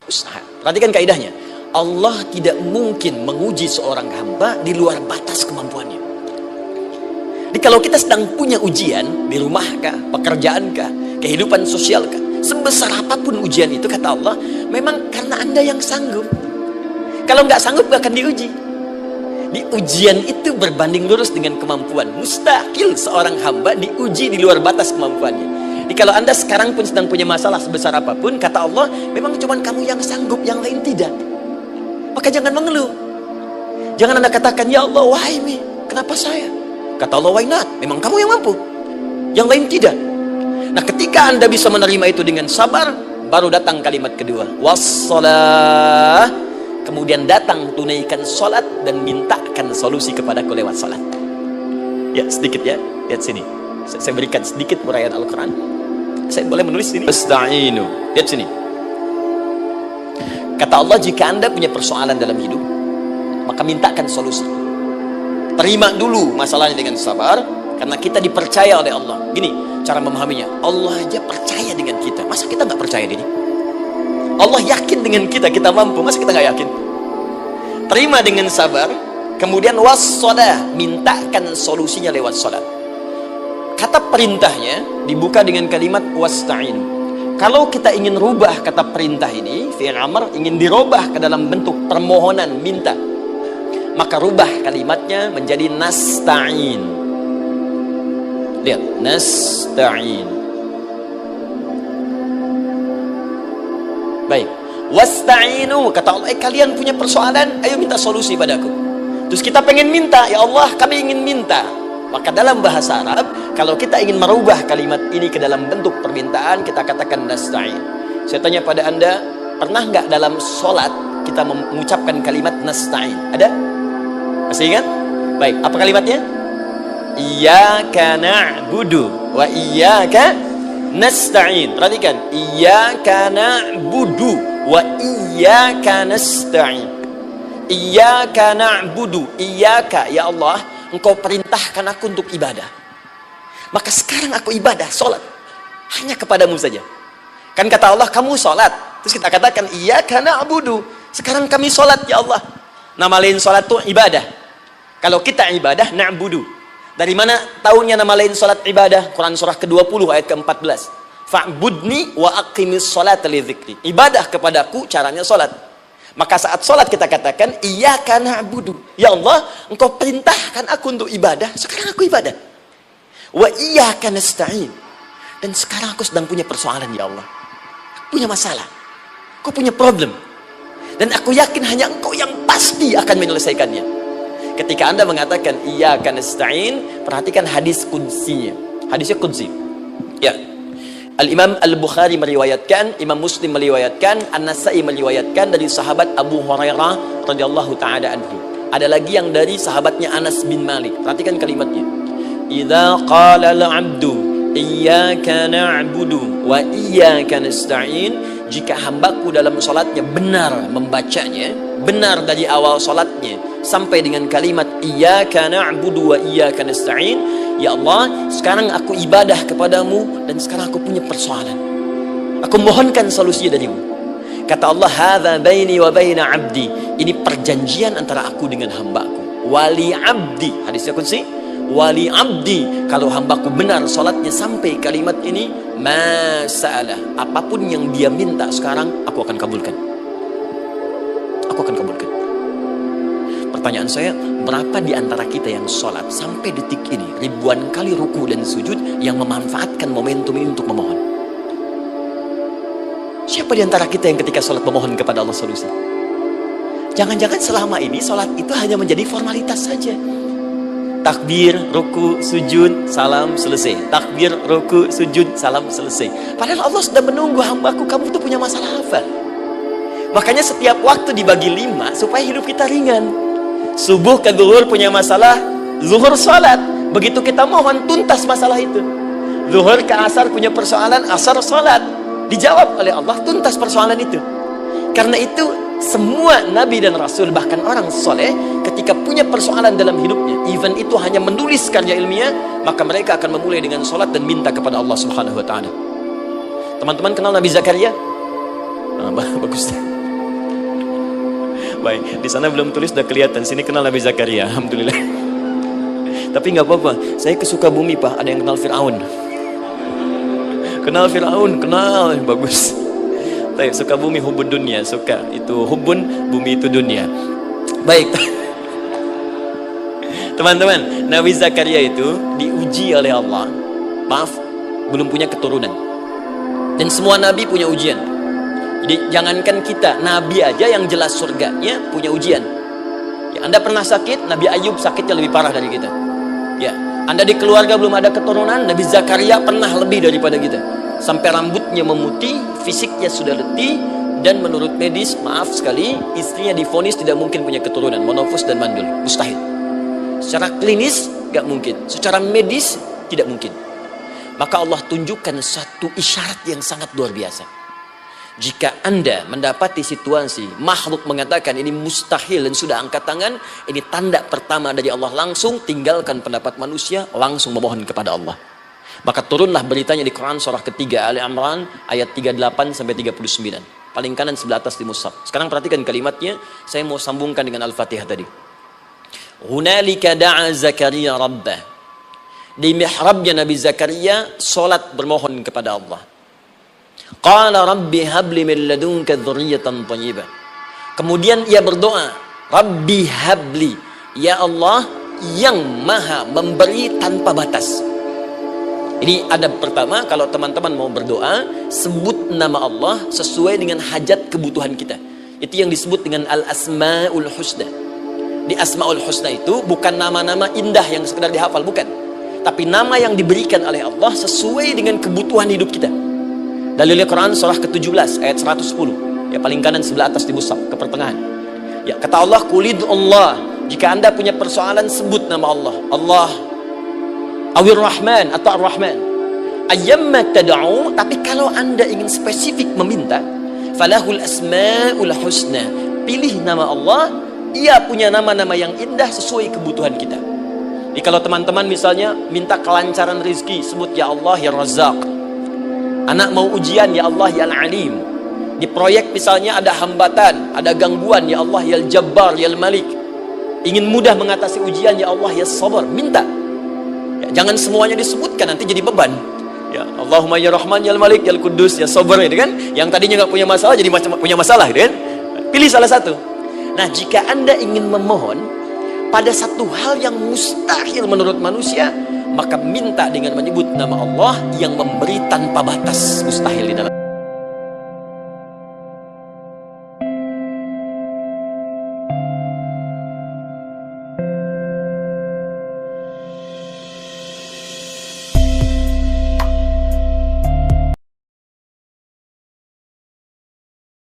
Mustahil. Perhatikan kaidahnya. Allah tidak mungkin menguji seorang hamba di luar batas kemampuannya. Jadi kalau kita sedang punya ujian di rumah kah, pekerjaan kah, kehidupan sosial kah, sebesar apapun ujian itu, kata Allah, memang karena Anda yang sanggup. Kalau nggak sanggup nggak akan diuji. Di ujian itu berbanding lurus dengan kemampuan. Mustahil seorang hamba diuji di luar batas kemampuannya. Jadi kalau Anda sekarang pun sedang punya masalah sebesar apapun, kata Allah, memang cuma kamu yang sanggup, yang lain tidak. Maka jangan mengeluh. Jangan Anda katakan, ya Allah, why me? Kenapa saya? Kata Allah, why not? Memang kamu yang mampu, yang lain tidak. Nah, ketika Anda bisa menerima itu dengan sabar, baru datang kalimat kedua, wassalah. Kemudian datang tunaikan sholat dan mintakan solusi kepadaku lewat sholat. Ya, sedikit ya, lihat sini. Saya berikan sedikit uraian Al-Quran. Saya boleh menulis sini. Asta'inu. Lihat sini. Kata Allah, jika Anda punya persoalan dalam hidup, maka mintakan solusi. Terima dulu masalahnya dengan sabar, karena kita dipercaya oleh Allah. Gini cara memahaminya, Allah aja percaya dengan kita. Masa kita nggak percaya diri? Allah yakin dengan kita, kita mampu. Masa kita nggak yakin? Terima dengan sabar, kemudian wassalah, mintakan solusinya lewat salat. Kata perintahnya dibuka dengan kalimat wasta'in. Kalau kita ingin rubah kata perintah ini, fi'il amr, ingin dirubah ke dalam bentuk permohonan, minta, maka rubah kalimatnya menjadi nasta'in. Lihat, nasta'in. Baik, wasta'inu, kata Allah, kalian punya persoalan, ayo minta solusi padaku. Terus kita pengen minta, ya Allah, kami ingin minta. Maka dalam bahasa Arab, kalau kita ingin merubah kalimat ini ke dalam bentuk permintaan, kita katakan nasta'in. Saya tanya pada Anda, pernah nggak dalam sholat kita mengucapkan kalimat nasta'in? Ada? Masih ingat? Baik, apa kalimatnya? Iyyaka na'budu wa iyyaka nasta'in. Perhatikan, iyyaka na'budu wa iyyaka nasta'in. Iyyaka na'budu, iyyaka, ya Allah, Engkau perintahkan aku untuk ibadah. Maka sekarang aku ibadah, sholat, hanya kepadamu saja. Kan kata Allah, kamu sholat. Terus kita katakan, iyyaka na'budu. Sekarang kami sholat, ya Allah. Nama lain sholat itu ibadah. Kalau kita ibadah, na'budu. Dari mana tahunya nama lain salat ibadah? Quran surah ke-20 ayat ke-14. Fa'budni wa aqimis sholata li dzikri. Ibadah kepadaku caranya salat. Maka saat salat kita katakan iyyaka na'budu. Ya Allah, Engkau perintahkan aku untuk ibadah, sekarang aku ibadah. Wa iyyaka nasta'in. Dan sekarang aku sedang punya persoalan, ya Allah. Aku punya masalah. Aku punya problem. Dan aku yakin hanya Engkau yang pasti akan menyelesaikannya. Ketika Anda mengatakan iyyaka nasta'in, perhatikan hadis qudsinya. Hadisnya qudsi. Ya. Al-Imam Al-Bukhari meriwayatkan, Imam Muslim meriwayatkan, An-Nasa'i meriwayatkan dari sahabat Abu Hurairah radhiyallahu taala anhu. Ada lagi yang dari sahabatnya Anas bin Malik. Perhatikan kalimatnya. Idza qala al-'abdu iyyaka na'budu wa iyyaka nasta'in, jika hambaku dalam salatnya benar membacanya, benar dari awal salatnya sampai dengan kalimat iyyaka na'budu wa iyyaka nasta'in, ya Allah, sekarang aku ibadah kepadamu dan sekarang aku punya persoalan, aku mohonkan solusi darimu. Kata Allah, hadza baini wa baina 'abdi, ini perjanjian antara aku dengan hambaku. Wali 'abdi, hadisnya qudsi, wali 'abdi, kalau hambaku benar salatnya sampai kalimat ini, ma sa'alah, apapun yang dia minta sekarang aku akan kabulkan. Aku akan kabulkan. Pertanyaan saya, berapa di antara kita yang sholat sampai detik ini ribuan kali ruku dan sujud yang memanfaatkan momentum ini untuk memohon? Siapa di antara kita yang ketika sholat memohon kepada Allah solusi? Jangan-jangan selama ini sholat itu hanya menjadi formalitas saja. Takbir, ruku, sujud, salam, selesai. Takbir, ruku, sujud, salam, selesai. Padahal Allah sudah menunggu, hambaku, kamu tuh punya masalah apa? Makanya setiap waktu dibagi 5 supaya hidup kita ringan. Subuh ke zuhur punya masalah, zuhur salat. Begitu kita mohon, tuntas masalah itu. Zuhur ke asar punya persoalan, asar salat. Dijawab oleh Allah, tuntas persoalan itu. Karena itu semua nabi dan rasul, bahkan orang soleh, ketika punya persoalan dalam hidupnya, even itu hanya menulis karya ilmiah, maka mereka akan memulai dengan salat dan minta kepada Allah Subhanahu wa ta'ala. Teman-teman kenal Nabi Zakaria? Bagus. Baik, di sana belum tulis, sudah kelihatan. Sini kenal Nabi Zakaria, alhamdulillah. Tapi nggak apa-apa, saya ke Sukabumi Pak, ada yang kenal Fir'aun. Kenal Fir'aun, kenal, bagus. Baik, Sukabumi hubun dunia, suka itu hubun, bumi itu dunia. Baik. Teman-teman, Nabi Zakaria itu diuji oleh Allah. Maaf, belum punya keturunan. Dan semua nabi punya ujian. Jadi jangankan kita, nabi aja yang jelas surganya punya ujian. Ya, Anda pernah sakit, Nabi Ayub sakitnya lebih parah dari kita. Ya, Anda di keluarga belum ada keturunan, Nabi Zakaria pernah lebih daripada kita. Sampai rambutnya memutih, fisiknya sudah letih, dan menurut medis, maaf sekali, istrinya divonis tidak mungkin punya keturunan, monofus dan mandul, mustahil. Secara klinis gak mungkin, secara medis tidak mungkin. Maka Allah tunjukkan satu isyarat yang sangat luar biasa. Jika Anda mendapati situasi makhluk mengatakan ini mustahil dan sudah angkat tangan, ini tanda pertama dari Allah, langsung tinggalkan pendapat manusia, langsung memohon kepada Allah. Maka turunlah beritanya di Quran surah ketiga Ali Imran ayat 38 sampai 39. Paling kanan sebelah atas di mushaf. Sekarang perhatikan kalimatnya, saya mau sambungkan dengan Al-Fatihah tadi. Hunalika da'a Zakaria rabbah. Di mihrabnya Nabi Zakaria salat bermohon kepada Allah. Qala rabbi habli min ladunka dzurriyyatan thayyibah. Kemudian ia berdoa, Rabbi habli, ya Allah yang maha memberi tanpa batas. Ini adab pertama, kalau teman-teman mau berdoa, sebut nama Allah sesuai dengan hajat kebutuhan kita. Itu yang disebut dengan al-asma'ul husna. Di asma'ul husna itu bukan nama-nama indah yang sekedar dihafal, bukan. Tapi nama yang diberikan oleh Allah sesuai dengan kebutuhan hidup kita. Dalilnya Quran surah ke-17 ayat 110. Ya, paling kanan sebelah atas di mushaf, ke pertengahan. Ya, kata Allah, qulid Allah. Jika Anda punya persoalan, sebut nama Allah. Allah Awir Rahman atau Ar-Rahman. Ayyamma tad'u, tapi kalau Anda ingin spesifik meminta, falahul asmaul husna. Pilih nama Allah, ia punya nama-nama yang indah sesuai kebutuhan kita. Jadi kalau teman-teman misalnya minta kelancaran rezeki, sebut ya Allah ya Razzaq. Anak mau ujian, ya Allah ya Al-Alim. Di proyek misalnya ada hambatan, ada gangguan, ya Allah ya Al-Jabbar ya Al-Malik. Ingin mudah mengatasi ujian, ya Allah ya Sabar. Minta. Ya, jangan semuanya disebutkan, nanti jadi beban. Ya, Allahumma ya Rahman ya Al-Malik ya Al-Quddus ya Sabar, gitu kan? Yang tadinya nggak punya masalah jadi punya masalah, gitu kan? Pilih salah satu. Nah, jika Anda ingin memohon pada satu hal yang mustahil menurut manusia, maka minta dengan menyebut nama Allah yang memberi tanpa batas, mustahil di dalam